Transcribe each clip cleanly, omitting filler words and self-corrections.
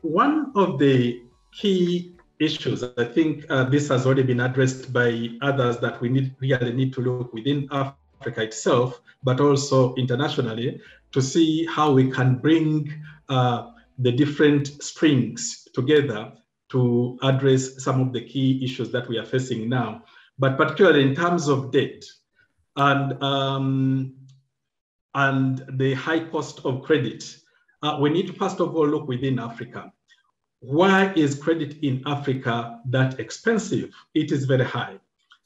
One of the key issues, I think this has already been addressed by others, that we really need to look within Africa itself, but also internationally, to see how we can bring the different strings together to address some of the key issues that we are facing now. But particularly in terms of debt and the high cost of credit, we need to first of all look within Africa. Why is credit in Africa that expensive? It is very high.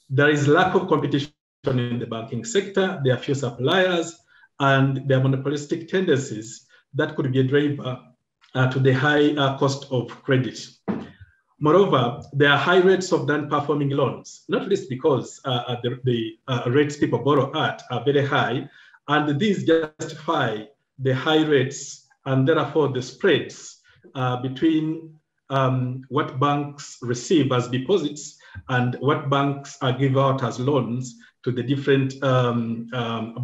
There is lack of competition in the banking sector. There are few suppliers, and there are monopolistic tendencies that could be a driver to the high cost of credit. Moreover, there are high rates of non-performing loans, not least because the rates people borrow at are very high, and these justify the high rates and therefore the spreads between what banks receive as deposits and what banks give out as loans to the different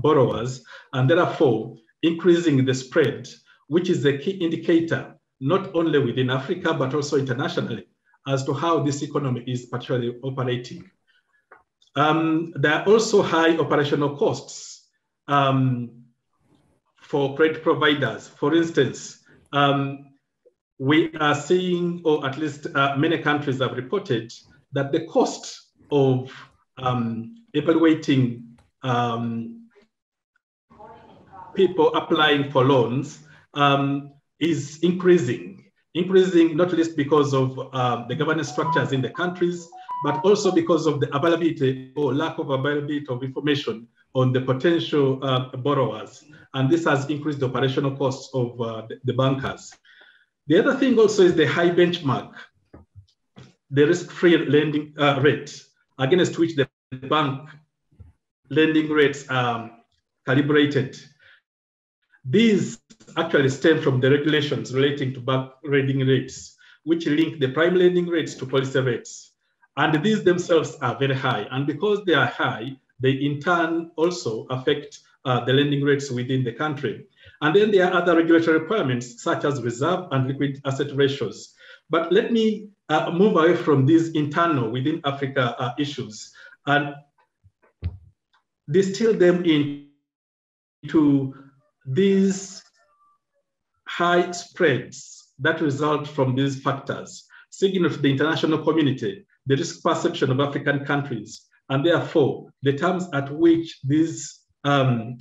borrowers, and therefore increasing the spread, which is the key indicator, not only within Africa, but also internationally, as to how this economy is particularly operating. There are also high operational costs for credit providers. For instance, we are seeing, or at least many countries have reported, that the cost of evaluating people applying for loans is increasing not least because of the governance structures in the countries, but also because of the availability or lack of availability of information on the potential borrowers. And this has increased the operational costs of the bankers. The other thing also is the high benchmark, the risk-free lending rate, against which the bank lending rates are calibrated. These actually stem from the regulations relating to bank lending rates, which link the prime lending rates to policy rates. And these themselves are very high. And because they are high, they in turn also affect the lending rates within the country. And then there are other regulatory requirements, such as reserve and liquid asset ratios. But let me move away from these internal within Africa issues and distill them into these high spreads that result from these factors, signal to the international community the risk perception of African countries, and therefore the terms at which these the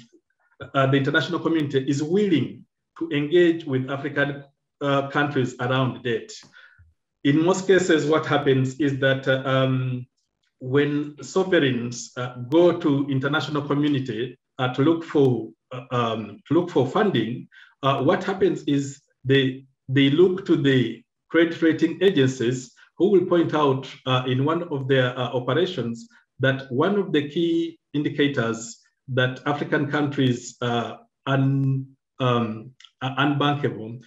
international community is willing to engage with African countries around debt. In most cases, what happens is that when sovereigns go to international community to look for funding, what happens is they look to the credit rating agencies, who will point out in one of their operations that one of the key indicators that African countries are unbankable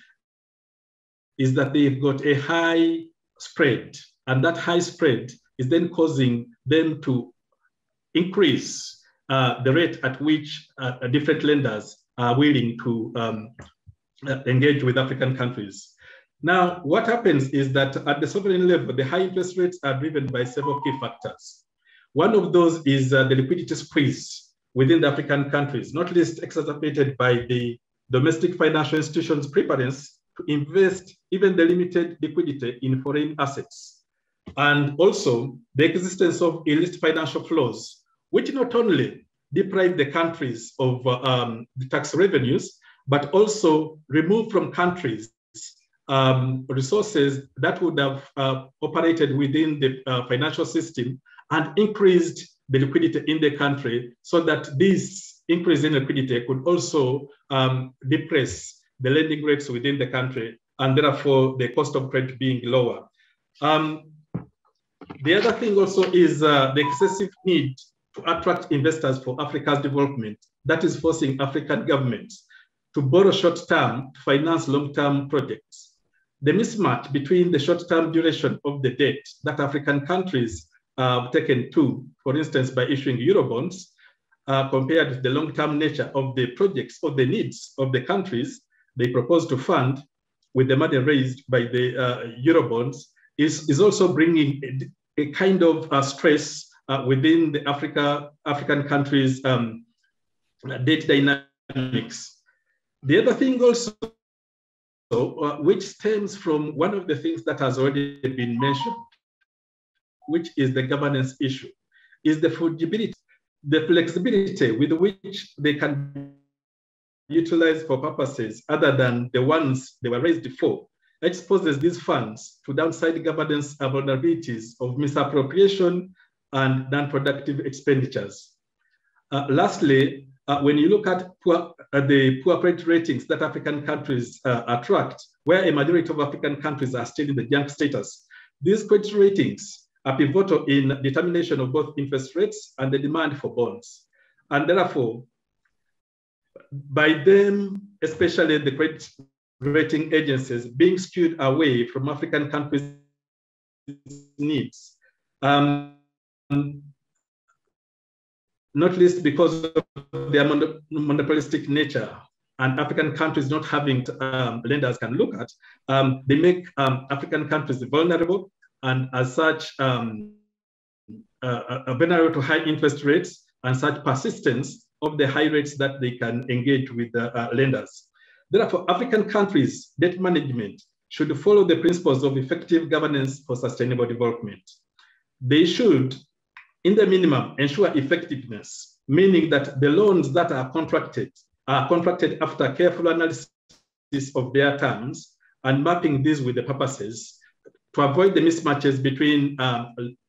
is that they've got a high spread, and that high spread is then causing them to increase the rate at which different lenders are willing to engage with African countries. Now, what happens is that at the sovereign level, the high interest rates are driven by several key factors. One of those is the liquidity squeeze within the African countries, not least exacerbated by the domestic financial institutions' preference to invest even the limited liquidity in foreign assets. And also the existence of illicit financial flows, which not only deprive the countries of the tax revenues, but also remove from countries resources that would have operated within the financial system and increased the liquidity in the country, so that this increase in liquidity could also depress the lending rates within the country, and therefore the cost of credit being lower. The other thing also is the excessive need to attract investors for Africa's development, that is forcing African governments to borrow short-term to finance long-term projects. The mismatch between the short-term duration of the debt that African countries have taken to, for instance, by issuing Eurobonds, compared with the long-term nature of the projects or the needs of the countries they propose to fund, with the money raised by the Eurobonds is also bringing a kind of stress within the African countries' debt dynamics. The other thing also, which stems from one of the things that has already been mentioned, which is the governance issue, is the fungibility, the flexibility with which they can be utilized for purposes other than the ones they were raised for, exposes these funds to downside governance vulnerabilities of misappropriation and non-productive expenditures. Lastly, when you look at the poor credit ratings that African countries attract, where a majority of African countries are still in the junk status, these credit ratings are pivotal in determination of both interest rates and the demand for bonds. And therefore, by them, especially the credit rating agencies, being skewed away from African countries' needs, not least because of their monopolistic nature and African countries not having lenders can look at, they make African countries vulnerable, and as such, vulnerable to high interest rates and such persistence of the high rates that they can engage with lenders. Therefore, African countries' debt management should follow the principles of effective governance for sustainable development. They should, in the minimum, ensure effectiveness, meaning that the loans that are contracted after careful analysis of their terms and mapping these with the purposes to avoid the mismatches between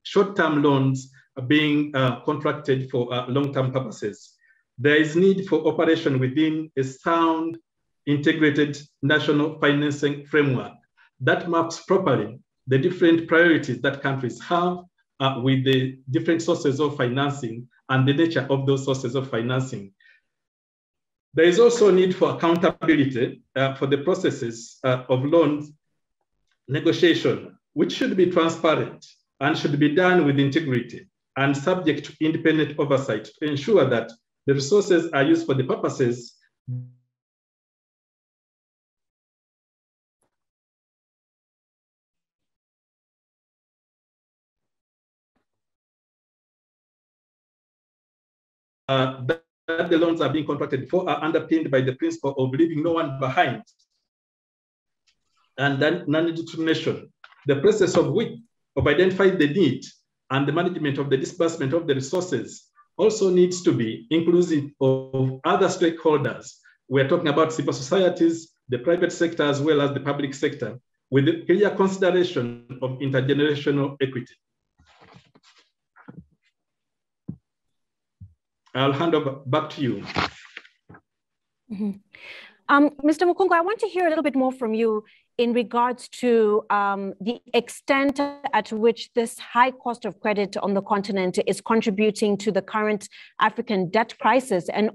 short-term loans being contracted for long-term purposes. There is need for operation within a sound, integrated national financing framework that maps properly the different priorities that countries have with the different sources of financing and the nature of those sources of financing. There is also a need for accountability for the processes of loans negotiation, which should be transparent and should be done with integrity and subject to independent oversight to ensure that the resources are used for the purposes that the loans are being contracted for are underpinned by the principle of leaving no one behind. And then non-determination, the process of identifying the need and the management of the disbursement of the resources also needs to be inclusive of other stakeholders. We're talking about civil societies, the private sector, as well as the public sector, with the clear consideration of intergenerational equity. I'll hand over back to you. Mm-hmm. Mr. Mukungu, I want to hear a little bit more from you in regards to the extent at which this high cost of credit on the continent is contributing to the current African debt crisis, and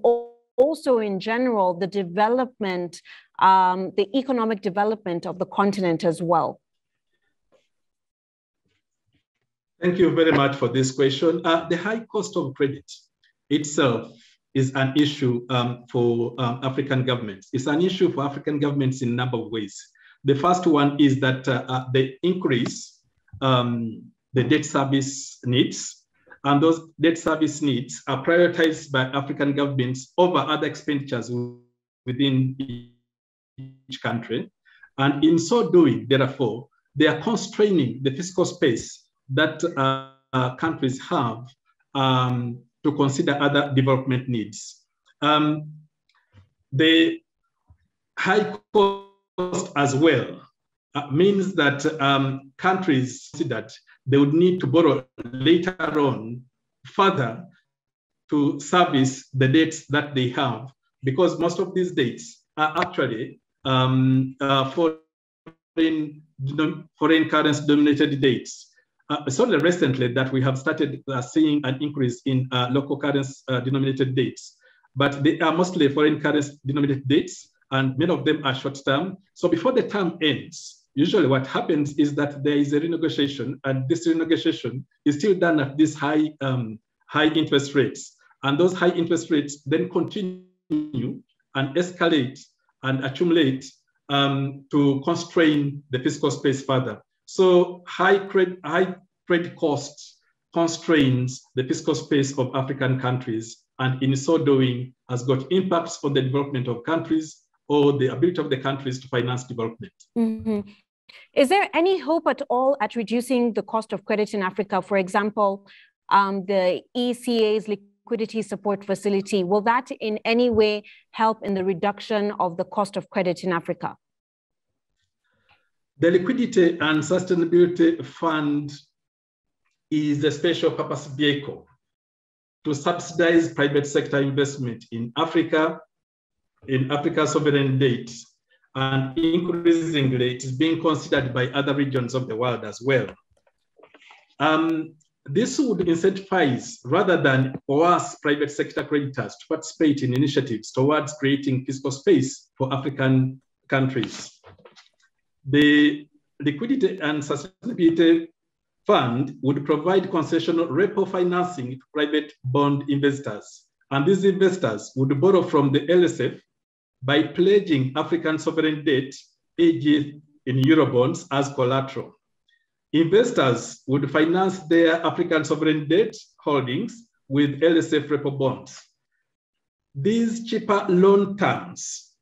also in general, the development, the economic development of the continent as well. Thank you very much for this question. The high cost of credit itself is an issue for African governments. It's an issue for African governments in a number of ways. The first one is that they increase the debt service needs, and those debt service needs are prioritized by African governments over other expenditures within each country. And in so doing, therefore, they are constraining the fiscal space that countries have to consider other development needs. The high cost as well means that countries considered they would need to borrow later on further to service the debts that they have, because most of these debts are actually foreign currency denominated debts. It's only recently that we have started seeing an increase in local currency denominated debts, but they are mostly foreign currency denominated debts, and many of them are short term. So before the term ends, usually what happens is that there is a renegotiation, and this renegotiation is still done at these high interest rates. And those high interest rates then continue and escalate and accumulate to constrain the fiscal space further. So high credit costs constrains the fiscal space of African countries, and in so doing has got impacts on the development of countries or the ability of the countries to finance development. Mm-hmm. Is there any hope at all at reducing the cost of credit in Africa? For example, the ECA's liquidity support facility, will that in any way help in the reduction of the cost of credit in Africa? The Liquidity and Sustainability Fund is a special purpose vehicle to subsidize private sector investment in Africa's sovereign debt, and increasingly it is being considered by other regions of the world as well. This would incentivize, rather than coerce private sector creditors to participate in initiatives towards creating fiscal space for African countries. The Liquidity and Sustainability Fund would provide concessional repo financing to private bond investors. And these investors would borrow from the LSF by pledging African sovereign debt, e.g. in Eurobonds, as collateral. Investors would finance their African sovereign debt holdings with LSF repo bonds. These cheaper loan terms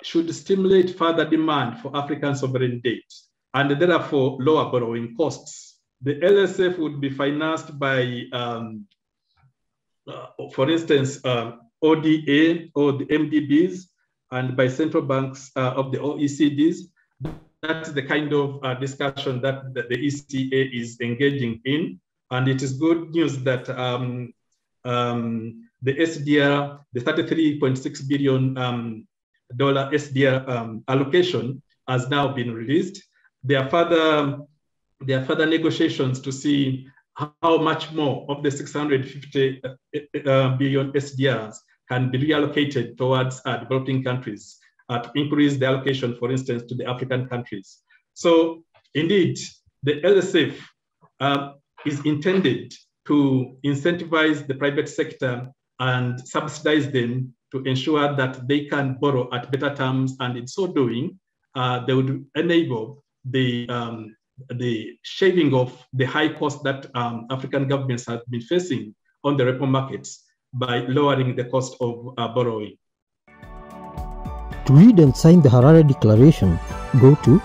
should stimulate further demand for African sovereign debt and therefore lower borrowing costs. The LSF would be financed by, for instance, ODA or the MDBs, and by central banks of the OECDs. That's the kind of discussion that the ECA is engaging in. And it is good news that the SDR, the $33.6 billion SDR allocation has now been released. There are further negotiations to see how much more of the 650 billion SDRs can be reallocated towards developing countries to increase the allocation, for instance, to the African countries. So indeed, the LSF is intended to incentivize the private sector and subsidize them to ensure that they can borrow at better terms, and in so doing, they would enable the shaving of the high cost that African governments have been facing on the repo markets by lowering the cost of borrowing. To read and sign the Harare Declaration, go to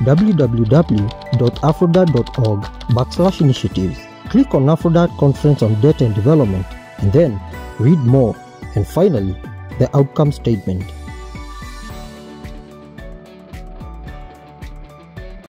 www.afrodat.org/initiatives. Click on Afrodat Conference on Debt and Development, and then read more. And finally, the outcome statement.